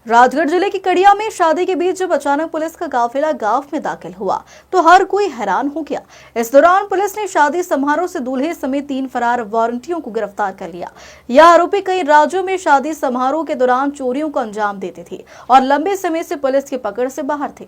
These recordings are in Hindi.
राजगढ़ जिले की कड़िया में शादी के बीच जब अचानक पुलिस का काफिला गांव में दाखिल हुआ तो हर कोई हैरान हो गया। इस दौरान पुलिस ने शादी समारोह से दूल्हे समेत 3 फरार वारंटियों को गिरफ्तार कर लिया। यह आरोपी कई राज्यों में शादी समारोह के दौरान चोरियों को अंजाम देते थे और लंबे समय से पुलिस की पकड़ से बाहर थे।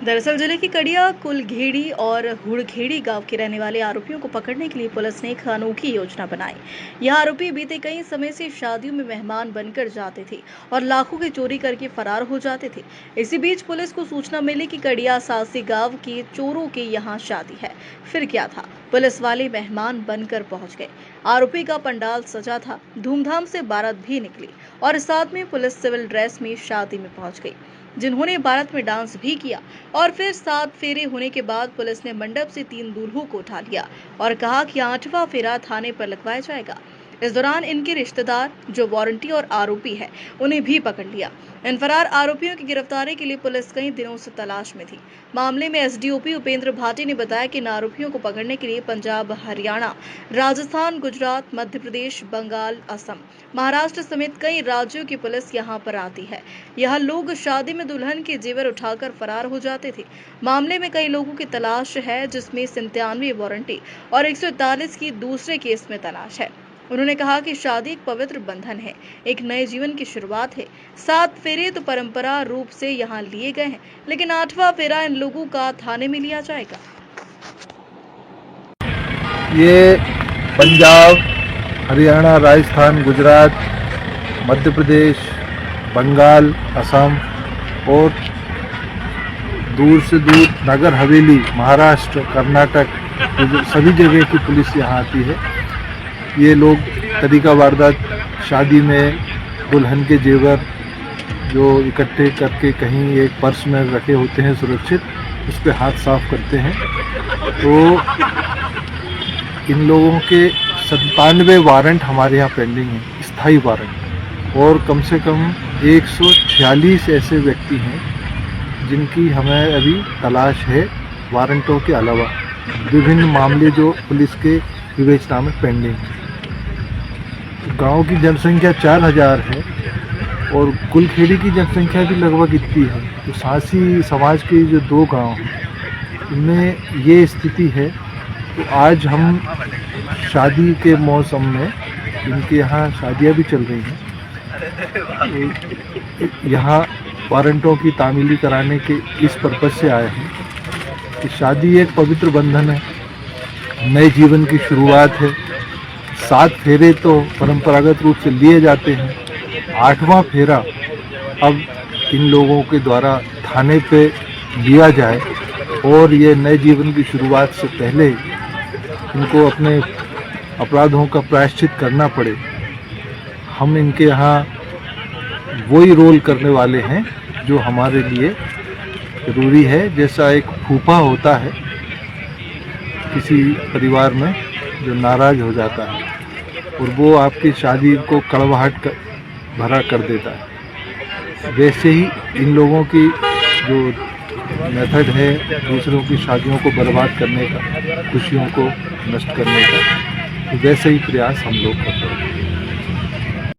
दरअसल जिले की कड़िया, कुलखेड़ी और हुड़खेड़ी गांव के रहने वाले आरोपियों को पकड़ने के लिए पुलिस ने एक अनोखी योजना बनाई। यह आरोपी बीते कई समय से शादियों में मेहमान बनकर जाते थे और लाखों की चोरी करके फरार हो जाते थे। इसी बीच पुलिस को सूचना मिली कि कड़िया सासी गांव के चोरों के यहां शादी है। फिर क्या था, पुलिस वाले मेहमान बनकर पहुंच गए। आरोपी का पंडाल सजा था, धूमधाम से बारात भी निकली और साथ में पुलिस सिविल ड्रेस में शादी में पहुंच गई, जिन्होंने बारात में डांस भी किया। और फिर 7 फेरे होने के बाद पुलिस ने मंडप से 3 दूल्हों को उठा लिया और कहा कि 8वां फेरा थाने पर लगवाया जाएगा। इस दौरान इनके रिश्तेदार जो वारंटी और आरोपी है उन्हें भी पकड़ लिया। इन फरार आरोपियों की गिरफ्तारी के लिए पुलिस कई दिनों से तलाश में थी। मामले में एसडीओपी उपेंद्र भाटी ने बताया कि इन आरोपियों को पकड़ने के लिए पंजाब, हरियाणा, राजस्थान, गुजरात, मध्य प्रदेश, बंगाल, असम, महाराष्ट्र समेत कई राज्यों की पुलिस यहां पर आती है। यह लोग शादी में दुल्हन के जेवर उठाकर फरार हो जाते थे। मामले में कई लोगों की तलाश है, जिसमें 97 वारंटी और 141 की दूसरे केस में तलाश है। उन्होंने कहा कि शादी एक पवित्र बंधन है, एक नए जीवन की शुरुआत है। 7 फेरे तो परंपरा रूप से यहाँ लिए गए हैं, लेकिन 8वां फेरा इन लोगों का थाने में लिया जाएगा। ये पंजाब, हरियाणा, राजस्थान, गुजरात, मध्य प्रदेश, बंगाल, असम और दूर से दूर नगर हवेली, महाराष्ट्र, कर्नाटक, सभी जगह की पुलिस यहाँ आती है। ये लोग तरीका वारदात शादी में दुल्हन के जेवर जो इकट्ठे करके कहीं एक पर्स में रखे होते हैं सुरक्षित, उस पर हाथ साफ करते हैं। तो इन लोगों के 97 वारंट हमारे यहाँ पेंडिंग हैं, स्थायी वारंट, और कम से कम 146 ऐसे व्यक्ति हैं जिनकी हमें अभी तलाश है वारंटों के अलावा। विभिन्न मामले जो पुलिस के विवेचना में पेंडिंग है। गांव की जनसंख्या 4000 है और कुलखेड़ी की जनसंख्या भी लगभग इतनी है। तो सासी समाज के जो 2 गांव हैं उनमें ये स्थिति है। तो आज हम शादी के मौसम में, इनके यहाँ शादियाँ भी चल रही हैं, तो यहाँ वारंटों की तामीली कराने के इस पर्पज़ से आए हैं कि शादी एक पवित्र बंधन है, नए जीवन की शुरुआत है। 7 फेरे तो परंपरागत रूप से लिए जाते हैं, 8वां फेरा अब इन लोगों के द्वारा थाने पे लिया जाए और ये नए जीवन की शुरुआत से पहले इनको अपने अपराधों का प्रायश्चित करना पड़े। हम इनके यहाँ वही रोल करने वाले हैं जो हमारे लिए ज़रूरी है। जैसा एक फूफा होता है किसी परिवार में जो नाराज़ हो जाता है और वो आपकी शादी को कड़वाहट भरा कर देता है, वैसे ही इन लोगों की जो मेथड है दूसरों की शादियों को बर्बाद करने का, खुशियों को नष्ट करने का, वैसे ही प्रयास हम लोग करते हैं।